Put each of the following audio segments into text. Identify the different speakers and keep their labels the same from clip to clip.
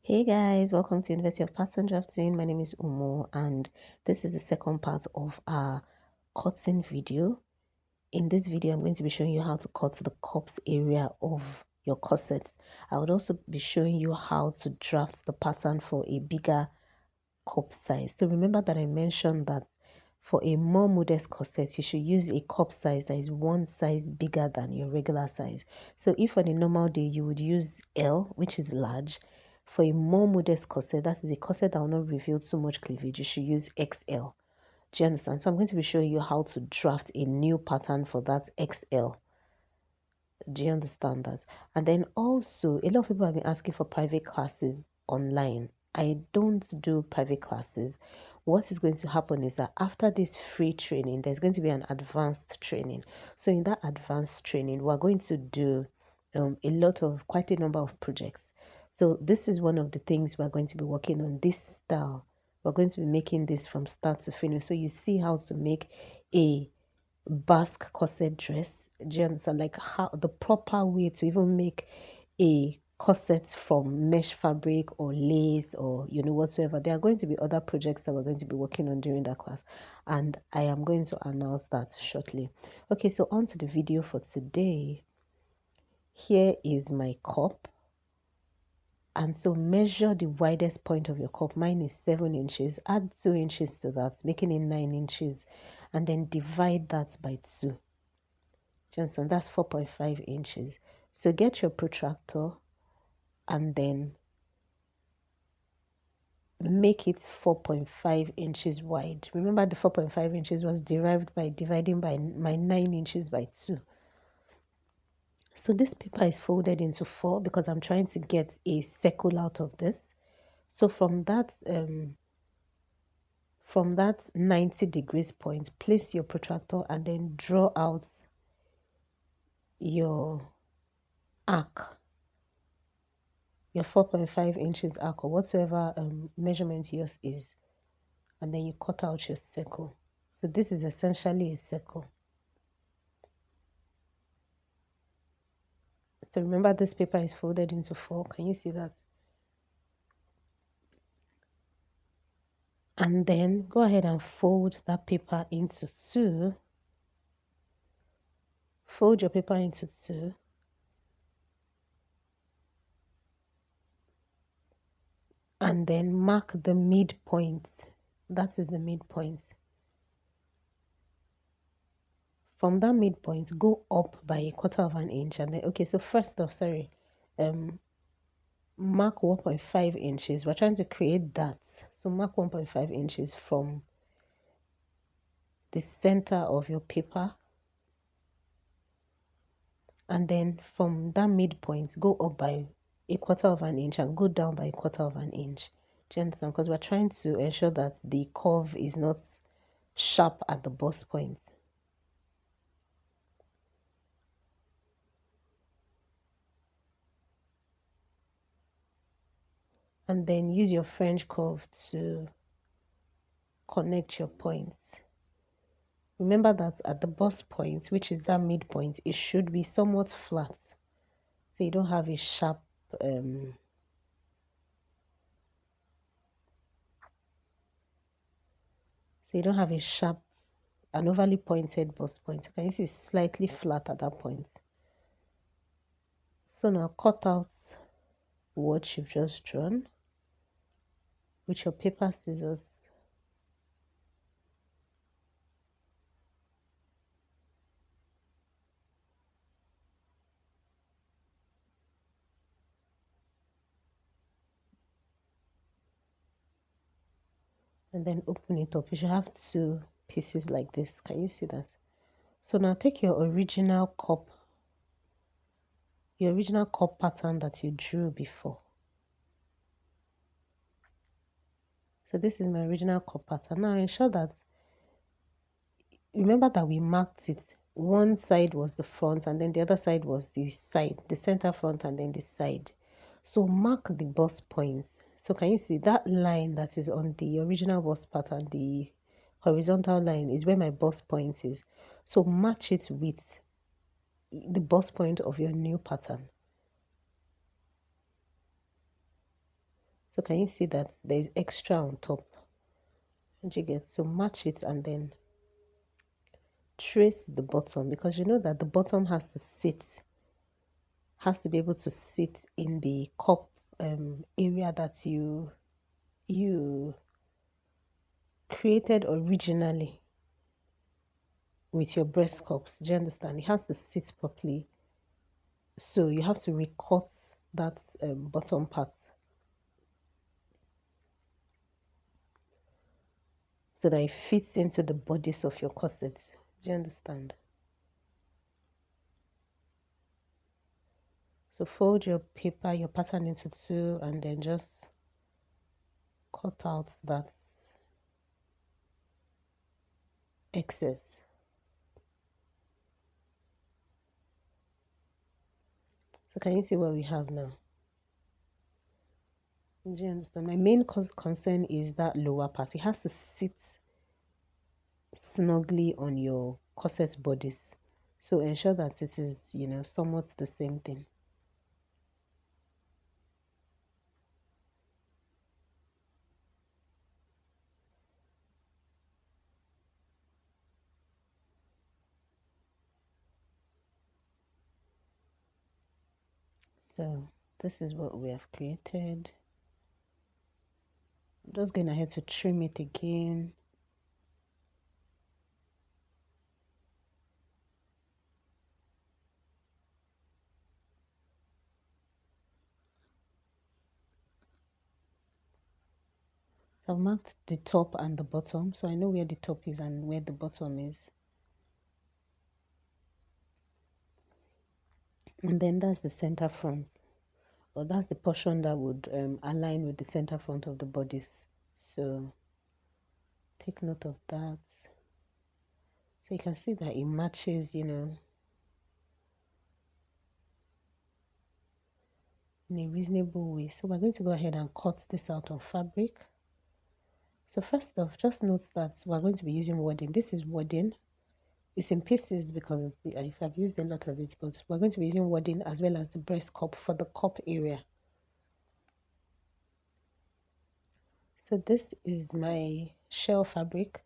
Speaker 1: Hey guys, welcome to University of Pattern Drafting. My name is Umo and this is the second part of our cutting video. In this video, I'm going to be showing you how to cut the cups area of your corset. I would also be showing you how to draft the pattern for a bigger cup size. So remember that I mentioned that for a more modest corset, you should use a cup size that is one size bigger than your regular size. So if on a normal day you would use L, which is large, for a more modest corset, that is a corset that will not reveal too much cleavage, you should use XL. Do you understand? So I'm going to be showing you how to draft a new pattern for that XL. Do you understand that? And then also, a lot of people have been asking for private classes online. I don't do private classes. What is going to happen is that after this free training, there's going to be an advanced training. So in that advanced training, we're going to do quite a number of projects. So this is one of the things we're going to be working on, this style. We're going to be making this from start to finish. So you see how to make a basque corset dress. Do you understand? Like how the proper way to even make a corset from mesh fabric or lace or whatsoever. There are going to be other projects that we're going to be working on during that class, and I am going to announce that shortly. Okay, so on to the video for today. Here is my cup. And so measure the widest point of your cup. Mine is 7 inches. Add 2 inches to that, making it 9 inches. And then divide that by 2. Johnson, that's 4.5 inches. So get your protractor and then make it 4.5 inches wide. Remember, the 4.5 inches was derived by dividing by my 9 inches by 2. So this paper is folded into 4 because I'm trying to get a circle out of this. So from that 90 degrees point, place your protractor and then draw out your arc, your 4.5 inches arc or whatsoever measurement yours is, and then you cut out your circle. So this is essentially a circle. So remember, this paper is folded into 4. Can you see that? And then go ahead and fold that paper into 2. Fold your paper into 2. And then mark the midpoint. That is the midpoint. From that midpoint, go up by 1/4 of an inch. And then, okay, so first off, sorry, mark 1.5 inches. We're trying to create that. So mark 1.5 inches from the center of your paper. And then from that midpoint, go up by 1/4 of an inch and go down by 1/4 of an inch. Do you understand? Because we're trying to ensure that the curve is not sharp at the bust point. And then use your French curve to connect your points. Remember that at the bust point, which is that midpoint, it should be somewhat flat. So you don't have a sharp so you don't have a sharp an overly pointed bust point. So can you see it's slightly flat at that point? So now cut out what you've just drawn with your paper scissors. And then open it up. You should have 2 pieces like this. Can you see that? So now take your original cup pattern that you drew before. So this is my original cup pattern. Now ensure that, remember that we marked it. One side was the front and then the other side was the side, the center front and then the side. So mark the bust points. So can you see that line that is on the original bust pattern, the horizontal line is where my bust point is. So match it with the bust point of your new pattern. So can you see that there is extra on top? And you get, so match it and then trace the bottom, because you know that the bottom has to be able to sit in the cup area that you created originally with your breast cups. Do you understand? It has to sit properly, so you have to recut that bottom part so that it fits into the bodice of your corset. Do you understand? So fold your paper, your pattern into two, and then just cut out that excess. So can you see what we have now? Do you understand? My main concern is that lower part. It has to sit snugly on your corset bodice. So ensure that it is, somewhat the same thing. So this is what we have created. I'm just going ahead to trim it again. So I've marked the top and the bottom, so I know where the top is and where the bottom is. And then that's the center front, or that's the portion that would align with the center front of the bodice. So take note of that. So you can see that it matches, in a reasonable way. So we're going to go ahead and cut this out of fabric. So first off, just note that we're going to be using wadding. This is wadding. It's in pieces because I've used a lot of it, but we're going to be using wadding as well as the breast cup for the cup area. So this is my shell fabric.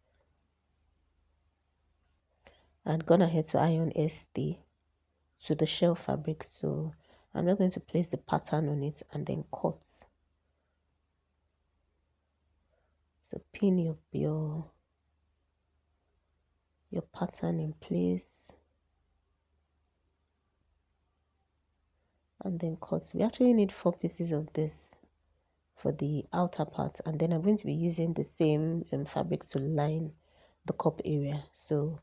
Speaker 1: I'd gone ahead to iron SD to the shell fabric, so I'm not going to place the pattern on it and then cut. So pin up your pattern in place and then cut. We actually need 4 pieces of this for the outer part, and then I'm going to be using the same fabric to line the cup area. So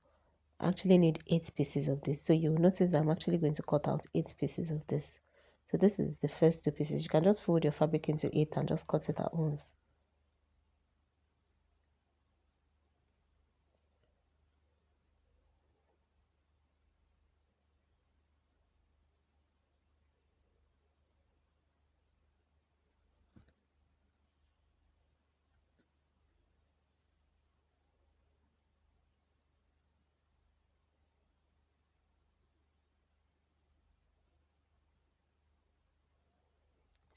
Speaker 1: I actually need 8 pieces of this. So you'll notice that I'm actually going to cut out 8 pieces of this. So this is the first 2 pieces. You can just fold your fabric into 8 and just cut it at once.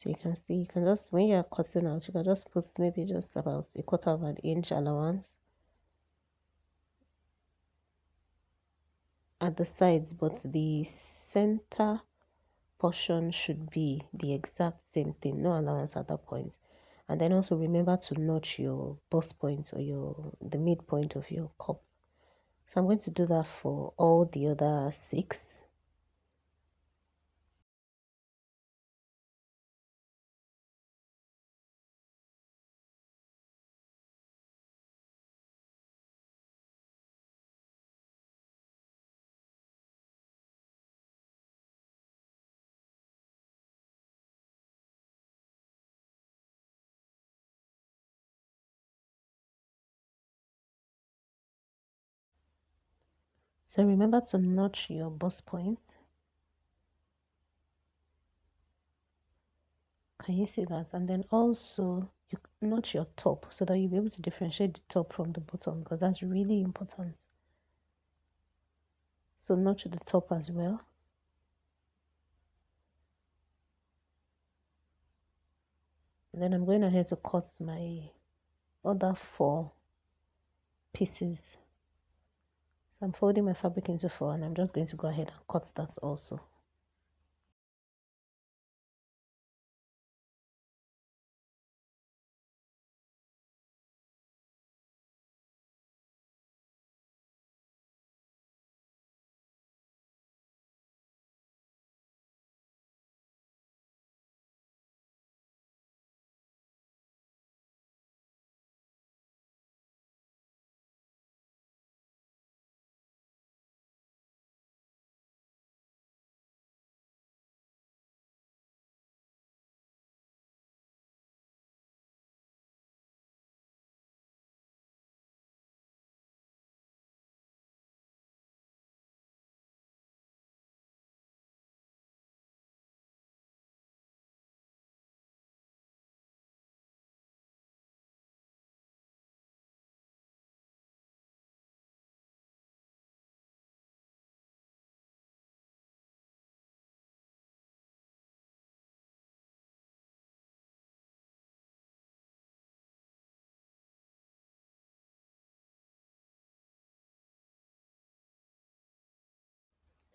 Speaker 1: So you can see, you can just, when you're cutting out, you can just put maybe just about a quarter of an inch allowance at the sides, but the center portion should be the exact same thing, no allowance at that point. And then also remember to notch your bust point or the midpoint of your cup. So I'm going to do that for all the other 6. So remember to notch your bust point. Can you see that? And then also you notch your top so that you'll be able to differentiate the top from the bottom, because that's really important. So notch the top as well. then I'm going ahead to cut my other 4 pieces. So I'm folding my fabric into 4 and I'm just going to go ahead and cut that also.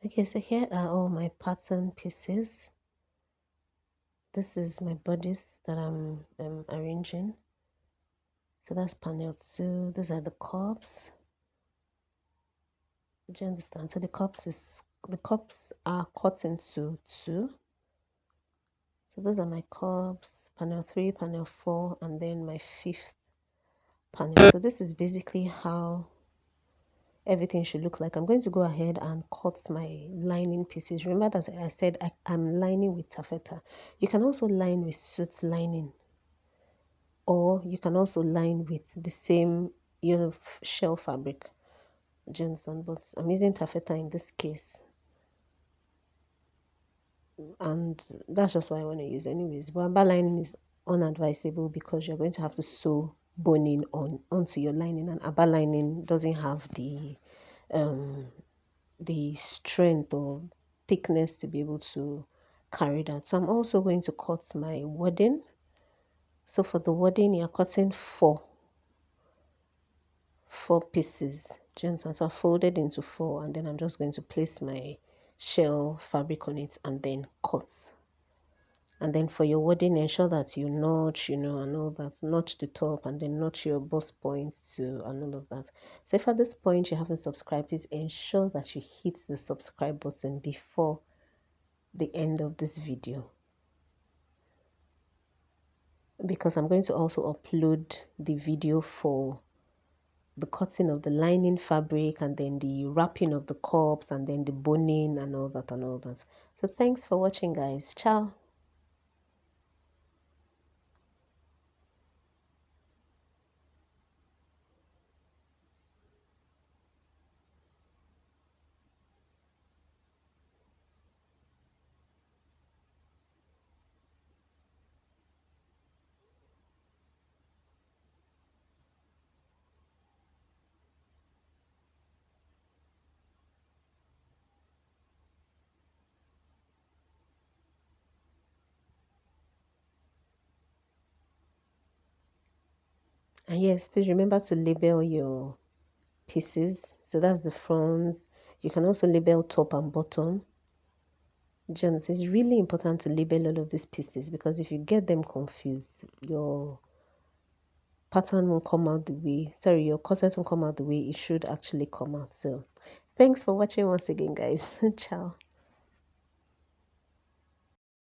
Speaker 1: Okay, so here are all my pattern pieces. This is my bodice that I'm arranging. So that's panel 2. These are the cups. Do you understand? So the cups are cut into 2. So those are my cups, panel 3, panel 4, and then my 5th panel. So this is basically how everything should look like. I'm going to go ahead and cut my lining pieces. Remember that I said I'm lining with taffeta. You can also line with suit lining, or you can also line with the same shell fabric. Do you understand? But I'm using taffeta in this case, and that's just what I want to use anyways. But amber lining is unadvisable because you're going to have to sew boning onto your lining, and amber lining doesn't have um the strength or thickness to be able to carry that. So I'm also going to cut my wadding. So for the wadding, you're cutting four pieces. So I folded into 4, and then I'm just going to place my shell fabric on it and then cut. And then for your wadding, ensure that you notch, and all that. Notch the top and then notch your bust point too and all of that. So if at this point you haven't subscribed, please ensure that you hit the subscribe button before the end of this video, because I'm going to also upload the video for the cutting of the lining fabric and then the wrapping of the cups and then the boning and all that and all that. So thanks for watching, guys. Ciao. And yes, please remember to label your pieces. So that's the front. You can also label top and bottom. Jones, it's really important to label all of these pieces, because if you get them confused, your pattern won't come out the way, sorry, your corset won't come out the way it should actually come out. So thanks for watching once again, guys. Ciao.